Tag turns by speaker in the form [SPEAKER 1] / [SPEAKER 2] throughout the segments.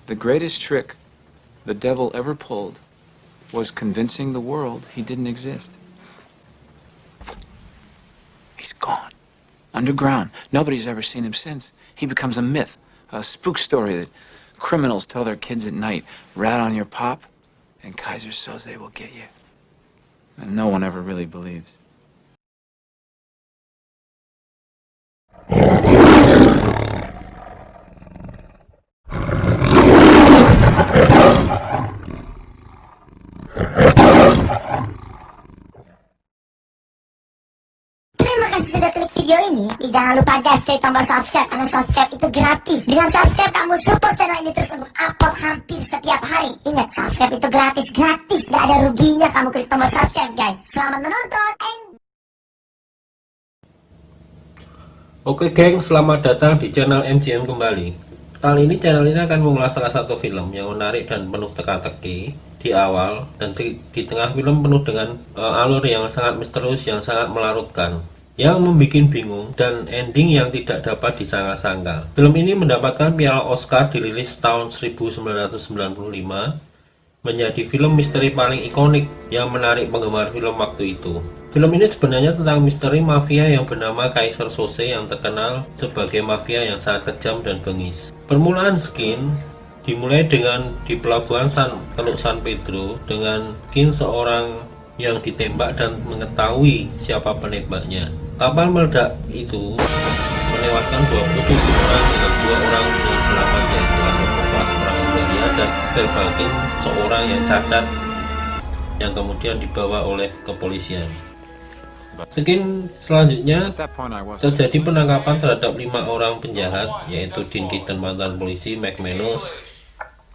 [SPEAKER 1] The greatest trick the devil ever pulled was convincing the world he didn't exist. He's gone. Underground. Nobody's ever seen him since. He becomes a myth, a spook story that criminals tell their kids at night. Rat on your pop, and Kaiser Soze will get you. And no one ever really believes.
[SPEAKER 2] Sudah klik video ini, jangan lupa guys klik tombol subscribe karena subscribe itu gratis. Dengan subscribe kamu support channel ini terus untuk upload hampir setiap hari. Ingat, subscribe itu gratis, gak ada ruginya kamu klik tombol subscribe guys. Selamat menonton.
[SPEAKER 3] Oke geng, selamat datang di channel MCM kembali. Kali ini channel ini akan mengulas salah satu film yang menarik dan penuh teka-teki di awal, dan di tengah film penuh dengan alur yang sangat misterius, yang sangat melarutkan, yang membuat bingung, dan ending yang tidak dapat disangka-sangka. Film ini mendapatkan piala Oscar dirilis tahun 1995, menjadi film misteri paling ikonik yang menarik penggemar film waktu itu. Film ini sebenarnya tentang misteri mafia yang bernama Kaiser Soze yang terkenal sebagai mafia yang sangat kejam dan bengis. Permulaan Skin dimulai dengan di pelabuhan Teluk San Pedro dengan Skin seorang yang ditembak dan mengetahui siapa penembaknya. Kapal meledak itu menewaskan 27 orang dengan 2 orang yang selamat, yaitu Andropov seorang Hungaria dan Verbalkin seorang yang cacat yang kemudian dibawa oleh kepolisian. Skin selanjutnya terjadi penangkapan terhadap 5 orang penjahat, yaitu Dean Keaton mantan polisi, Mac Manus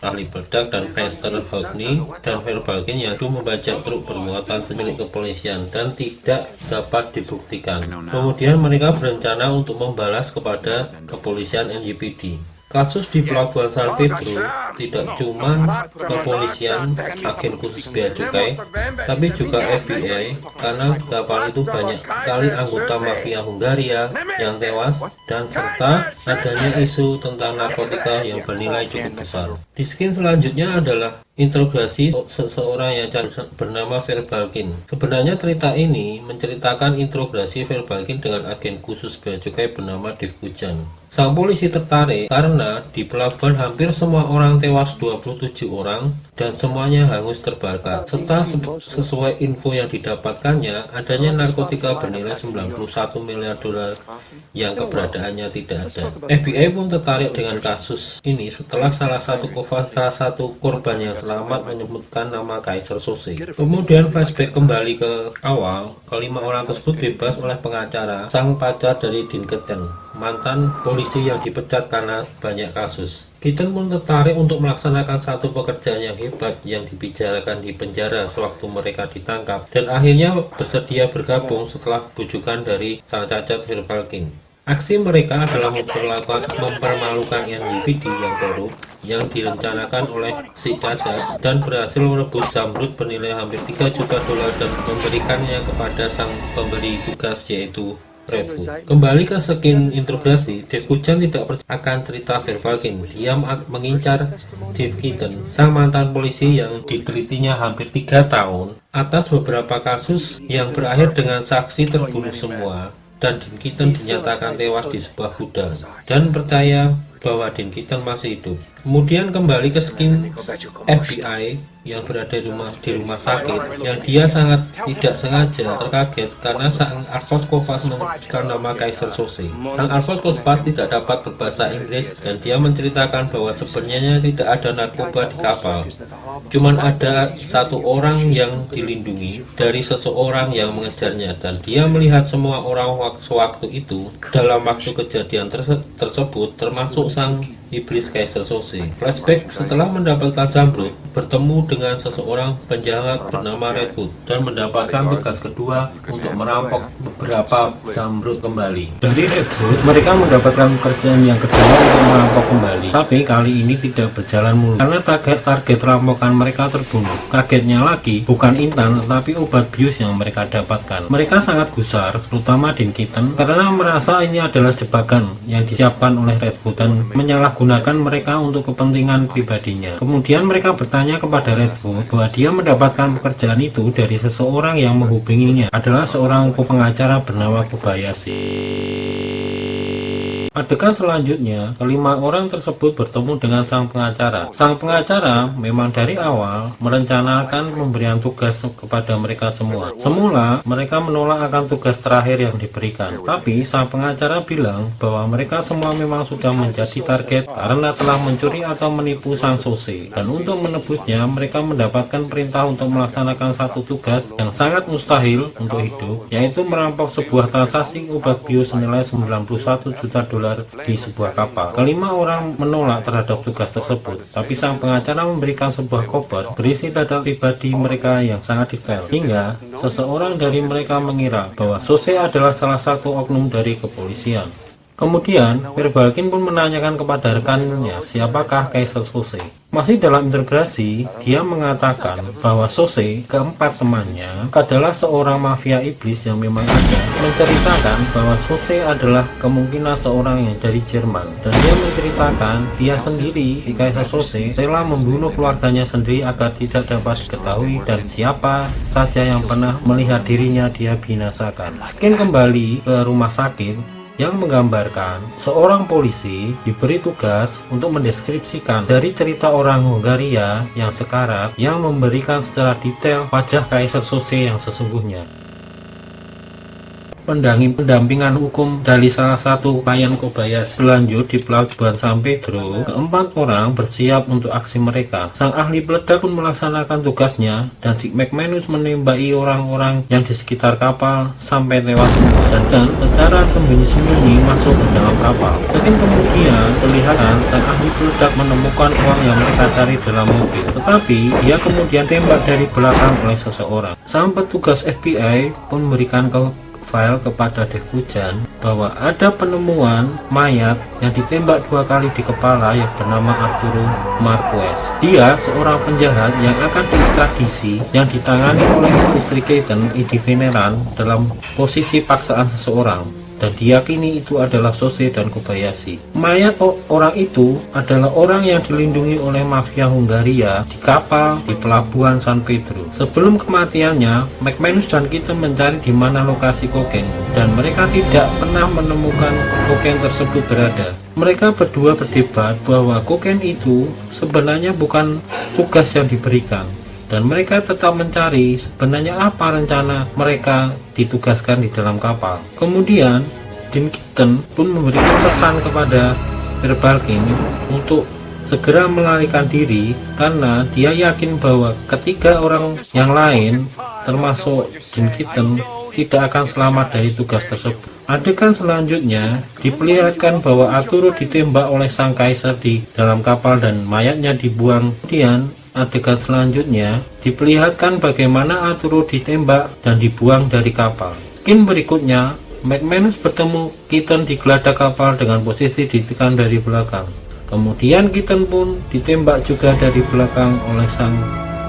[SPEAKER 3] ahli peledak, dan Franster Hogney dan Verbalkin yang dulu membajak truk bermuatan milik kepolisian dan tidak dapat dibuktikan. Kemudian mereka berencana untuk membalas kepada kepolisian NYPD. Kasus di pelabuhan San Pedro tidak cuma kepolisian, agen khusus bea cukai, tapi juga FBI, karena di kapal itu banyak sekali anggota mafia Hungaria yang tewas, dan serta adanya isu tentang narkotika yang bernilai cukup besar. Di skin selanjutnya adalah interogasi seseorang yang bernama Verbalkin. Sebenarnya cerita ini menceritakan interogasi Verbalkin dengan agen khusus bea cukai bernama Dave Kujan. Sang polisi tertarik karena di pelabuhan hampir semua orang tewas, 27 orang, dan semuanya hangus terbakar. Serta sesuai info yang didapatkannya, adanya narkotika bernilai 91 miliar dolar yang keberadaannya tidak ada. FBI pun tertarik dengan kasus ini setelah salah satu korban yang selamat menyebutkan nama Kaiser Soze. Kemudian flashback kembali ke awal, kelima orang tersebut bebas oleh pengacara, sang pacar dari Dean Keaton, mantan polisi yang dipecat karena banyak kasus. Keaton pun tertarik untuk melaksanakan satu pekerjaan yang hebat yang dibicarakan di penjara sewaktu mereka ditangkap, dan akhirnya bersedia bergabung setelah bujukan dari sang cacat Verbalkin. Aksi mereka adalah mempermalukan NYPD yang korup yang direncanakan oleh si cacat, dan berhasil merebut zamrud bernilai hampir 3 juta dolar dan memberikannya kepada sang pemberi tugas, yaitu Redwood. Kembali ke skin interogasi, Dave Kujan tidak percaya akan cerita Verbalkin. Dia mengincar Dave Keaton, sang mantan polisi yang ditelitinya hampir 3 tahun atas beberapa kasus yang berakhir dengan saksi terbunuh semua, dan Dean Keaton dinyatakan tewas di sebuah gudang, dan percaya bahwa Dean Keaton masih hidup. Kemudian kembali ke skin FBI yang berada di rumah sakit, yang dia sangat tidak sengaja terkaget karena sang Arfos Kovas menyebutkan nama Kaiser Soze. Sang Arfos Kovas tidak dapat berbahasa Inggris, dan dia menceritakan bahwa sebenarnya tidak ada narkoba di kapal, cuman ada satu orang yang dilindungi dari seseorang yang mengejarnya, dan dia melihat semua orang sewaktu itu dalam waktu kejadian tersebut, termasuk sang iblis Kaiser Soze. Flashback setelah mendapatkan zamrud, bertemu dengan seseorang penjahat bernama Redwood, dan mendapatkan tugas kedua untuk merampok beberapa zamrud kembali. Dari Redwood, mereka mendapatkan pekerjaan yang kedua untuk merampok kembali, tapi kali ini tidak berjalan mulus karena target rampokan mereka terbunuh. Kagetnya lagi, bukan intan tetapi obat bius yang mereka dapatkan. Mereka sangat gusar, terutama Dean Keaton, karena merasa ini adalah jebakan yang disiapkan oleh Redwood dan menyalahgunakan menggunakan mereka untuk kepentingan pribadinya. Kemudian mereka bertanya kepada Redwood bahwa dia mendapatkan pekerjaan itu dari seseorang yang menghubunginya, adalah seorang pengacara bernama Kobayashi. Adegan selanjutnya, kelima orang tersebut bertemu dengan sang pengacara. Sang pengacara memang dari awal merencanakan pemberian tugas kepada mereka semua. Semula, mereka menolak akan tugas terakhir yang diberikan. Tapi, sang pengacara bilang bahwa mereka semua memang sudah menjadi target karena telah mencuri atau menipu sang Sose. Dan untuk menebusnya, mereka mendapatkan perintah untuk melaksanakan satu tugas yang sangat mustahil untuk hidup, yaitu merampok sebuah transaksi obat bius senilai 91 juta dolar di sebuah kapal. Kelima orang menolak terhadap tugas tersebut, tapi sang pengacara memberikan sebuah koper berisi data pribadi mereka yang sangat detail, hingga seseorang dari mereka mengira bahwa Sose adalah salah satu oknum dari kepolisian. Kemudian, Verbalkin pun menanyakan kepada rekannya siapakah Kaiser Sose. Masih dalam integrasi, dia mengatakan bahwa Sose, keempat temannya, adalah seorang mafia iblis yang memang ada. Menceritakan bahwa Sose adalah kemungkinan seorang yang dari Jerman. Dan dia menceritakan dia sendiri, si Kaiser Sose, rela membunuh keluarganya sendiri agar tidak dapat diketahui dan siapa saja yang pernah melihat dirinya dia binasakan. Skin kembali ke rumah sakit yang menggambarkan seorang polisi diberi tugas untuk mendeskripsikan dari cerita orang Hungaria yang sekarat yang memberikan secara detail wajah Kaiser Sose yang sesungguhnya. Pendampingan hukum dari salah satu klien Kobayashi berlanjut di pelabuhan San Pedro. Keempat orang bersiap untuk aksi mereka. Sang ahli peledak pun melaksanakan tugasnya dan si McManus menembaki orang-orang yang di sekitar kapal sampai tewas dan secara sembunyi-sembunyi masuk ke dalam kapal. Sekian kemudian kelihatan sang ahli peledak menemukan uang yang mereka cari dalam mobil, tetapi dia kemudian tembak dari belakang oleh seseorang. Sang petugas FBI pun memberikan file kepada Dev Kujan bahwa ada penemuan mayat yang ditembak 2 kali di kepala yang bernama Arturo Marquez. Dia seorang penjahat yang akan diekstradisi yang ditangani oleh istri Keaton, Edie Veneran, dalam posisi paksaan seseorang. Dan diyakini itu adalah Sose dan Kobayashi. Mayat orang itu adalah orang yang dilindungi oleh mafia Hungaria di kapal di pelabuhan San Pedro. Sebelum kematiannya, McManus dan Keaton mencari di mana lokasi kokain dan mereka tidak pernah menemukan kokain tersebut berada. Mereka berdua berdebat bahwa kokain itu sebenarnya bukan tugas yang diberikan. Dan mereka tetap mencari sebenarnya apa rencana mereka ditugaskan di dalam kapal. Kemudian, Dean Keaton pun memberikan pesan kepada Verbalkin untuk segera melarikan diri karena dia yakin bahwa ketiga orang yang lain, termasuk Dean Keaton, tidak akan selamat dari tugas tersebut. Adegan selanjutnya diperlihatkan bahwa Arturo ditembak oleh sang Kaiser di dalam kapal dan mayatnya dibuang. Kemudian adegan selanjutnya diperlihatkan bagaimana Arturo ditembak dan dibuang dari kapal. Skin berikutnya, McManus bertemu Keaton di geladak kapal dengan posisi ditekan dari belakang. Kemudian Keaton pun ditembak juga dari belakang oleh sang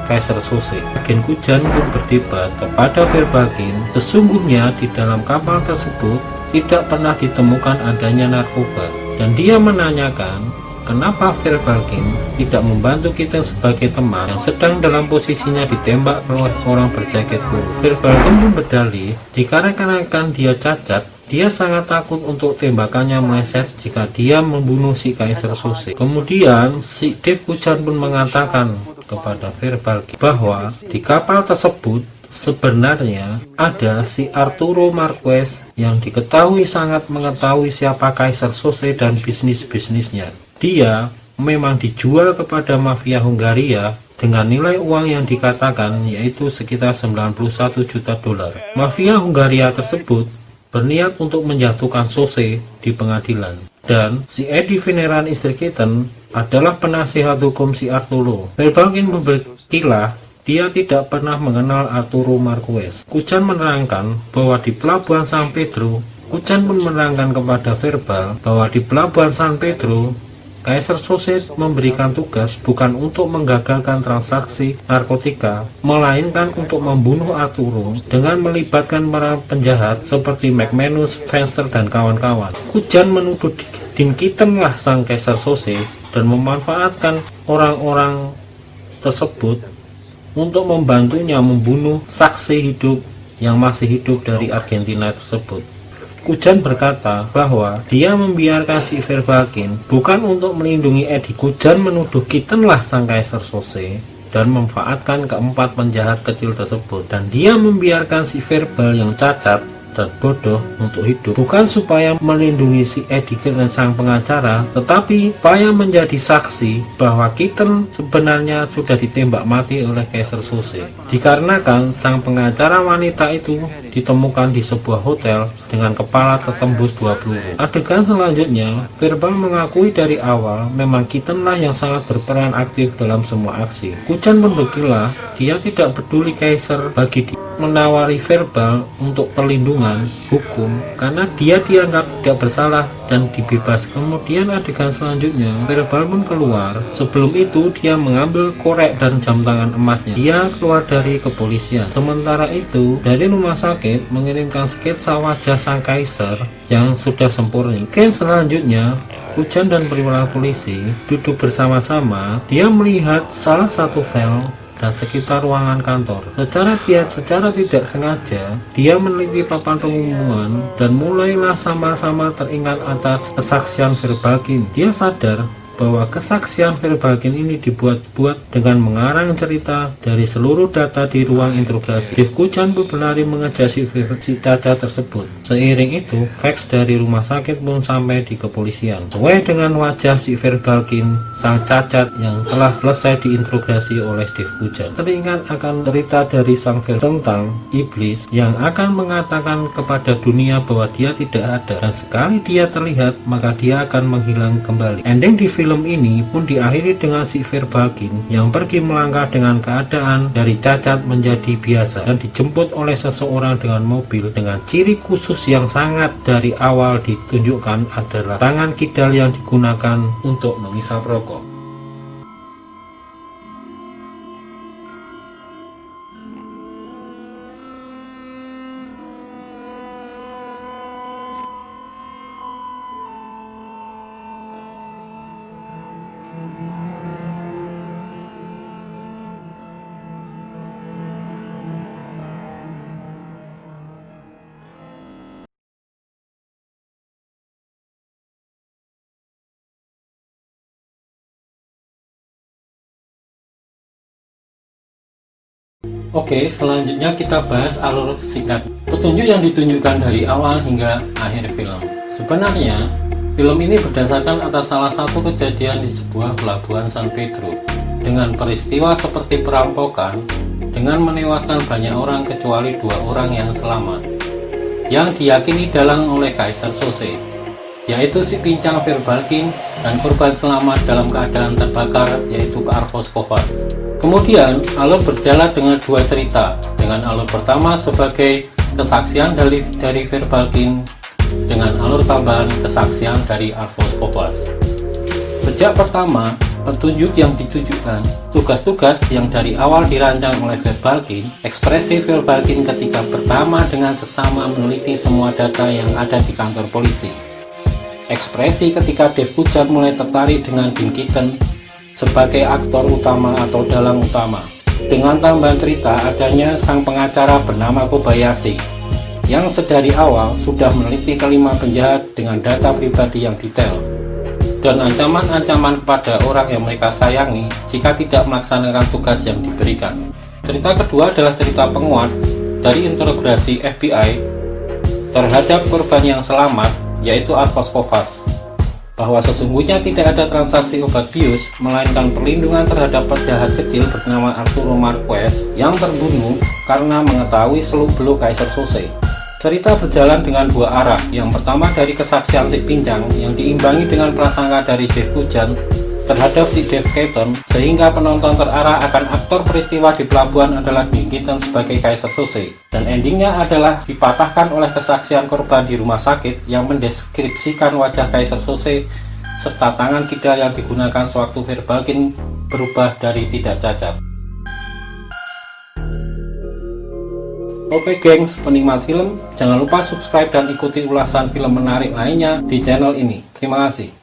[SPEAKER 3] Kaiser Sose. Agen Kujan pun berdebat kepada Verbalkin, sesungguhnya di dalam kapal tersebut tidak pernah ditemukan adanya narkoba. Dan dia menanyakan kenapa Verbalkin tidak membantu kita sebagai teman yang sedang dalam posisinya ditembak oleh orang berjaket kuning. Verbalkin pun berdalih, dikarenakan dia cacat, dia sangat takut untuk tembakannya meleset jika dia membunuh si Kaiser Sose. Kemudian si Dev Kujan pun mengatakan kepada Verbalkin bahwa di kapal tersebut sebenarnya ada si Arturo Marquez yang diketahui sangat mengetahui siapa Kaiser Sose dan bisnis-bisnisnya. Dia memang dijual kepada mafia Hungaria dengan nilai uang yang dikatakan yaitu sekitar 91 juta dolar. Mafia Hungaria tersebut berniat untuk menjatuhkan Sose di pengadilan. Dan si Edie Veneran istri Keaton adalah penasihat hukum si Arturo. Verbalkin berkilah dia tidak pernah mengenal Arturo Marquez. Kujan menerangkan bahwa di pelabuhan San Pedro, Kujan pun menerangkan kepada Verbal bahwa di pelabuhan San Pedro Kaiser Soze memberikan tugas bukan untuk menggagalkan transaksi narkotika, melainkan untuk membunuh Arturo dengan melibatkan para penjahat seperti McManus, Fenster, dan kawan-kawan. Kujan menuduh Dinkitan lah sang Kaiser Soze dan memanfaatkan orang-orang tersebut untuk membantunya membunuh saksi hidup yang masih hidup dari Argentina tersebut. Kujan berkata bahwa dia membiarkan si Verbalkin bukan untuk melindungi Eddie. Kujan menuduh Kitten lah sang Kaiser Soze dan memanfaatkan keempat penjahat kecil tersebut, dan dia membiarkan si Verbal yang cacat dan bodoh untuk hidup bukan supaya melindungi si Eddie dan sang pengacara, tetapi supaya menjadi saksi bahwa Kitten sebenarnya sudah ditembak mati oleh Kaiser Soze. Dikarenakan sang pengacara wanita itu ditemukan di sebuah hotel dengan kepala tertembus 2 peluru. Adegan selanjutnya, Verbal mengakui dari awal memang Kitten lah yang sangat berperan aktif dalam semua aksi. Kujan pun berkilah, dia tidak peduli Kaiser bagi dia menawari Verbal untuk perlindungan hukum karena dia dianggap tidak bersalah dan dibebas. Kemudian adegan selanjutnya, Verbal pun keluar. Sebelum itu dia mengambil korek dan jam tangan emasnya. Dia keluar dari kepolisian. Sementara itu dari rumah sakit mengirimkan sketsa wajah sang Kaiser yang sudah sempurna. Oke, selanjutnya Kujan dan perwira polisi duduk bersama-sama. Dia melihat salah satu file dan sekitar ruangan kantor. Secara tidak sengaja, dia meneliti papan pengumuman dan mulailah sama-sama teringat atas kesaksian Verbalkin. Dia sadar bahwa kesaksian Verbalkin ini dibuat-buat dengan mengarang cerita dari seluruh data di ruang interogasi. Dev Kujan pun berlari mengejar si cacat tersebut. Seiring itu, fax dari rumah sakit pun sampai di kepolisian. Sesuai dengan wajah si Verbalkin, sang cacat yang telah selesai diinterogasi oleh Dev Kujan. Teringat akan cerita dari sang tentang iblis yang akan mengatakan kepada dunia bahwa dia tidak ada, dan sekali dia terlihat maka dia akan menghilang kembali. Ending di film ini pun diakhiri dengan si Verbalkin yang pergi melangkah dengan keadaan dari cacat menjadi biasa dan dijemput oleh seseorang dengan mobil dengan ciri khusus yang sangat dari awal ditunjukkan adalah tangan kidal yang digunakan untuk mengisap rokok. Oke, selanjutnya kita bahas alur singkat petunjuk yang ditunjukkan dari awal hingga akhir film. Sebenarnya, film ini berdasarkan atas salah satu kejadian di sebuah pelabuhan San Pedro dengan peristiwa seperti perampokan dengan menewaskan banyak orang kecuali 2 orang yang selamat, yang diyakini dalang oleh Kaiser Soze, yaitu si pincang Verbalkin dan korban selamat dalam keadaan terbakar yaitu Arvos Kovas. Kemudian alur berjalan dengan 2 cerita, dengan alur pertama sebagai kesaksian dari Verbalkin dengan alur tambahan kesaksian dari Arvos Kovas. Sejak pertama, petunjuk yang ditujukan, tugas-tugas yang dari awal dirancang oleh Verbalkin, ekspresi Verbalkin ketika pertama dengan seksama meneliti semua data yang ada di kantor polisi, ekspresi ketika Dev Kujan mulai tertarik dengan Dinkitan sebagai aktor utama atau dalang utama, dengan tambahan cerita adanya sang pengacara bernama Kobayashi yang sedari awal sudah meneliti kelima penjahat dengan data pribadi yang detail dan ancaman-ancaman kepada orang yang mereka sayangi jika tidak melaksanakan tugas yang diberikan. Cerita kedua adalah cerita penguat dari interogasi FBI terhadap korban yang selamat, yaitu Arvos Kovas, bahwa sesungguhnya tidak ada transaksi obat bius, melainkan perlindungan terhadap penjahat kecil bernama Arturo Marquez yang terbunuh karena mengetahui seluk-beluk Kaiser Soze. Cerita berjalan dengan 2 arah. Yang pertama dari kesaksian si pincang yang diimbangi dengan prasangka dari Dev Kujan terhadap si Dev Keaton, sehingga penonton terarah akan aktor peristiwa di pelabuhan adalah Dinkitan sebagai Kaiser Soze, dan endingnya adalah dipatahkan oleh kesaksian korban di rumah sakit yang mendeskripsikan wajah Kaiser Soze serta tangan kidal yang digunakan sewaktu verbal King berubah dari tidak cacat. Oke gengs, penikmat film, jangan lupa subscribe dan ikuti ulasan film menarik lainnya di channel ini. Terima kasih.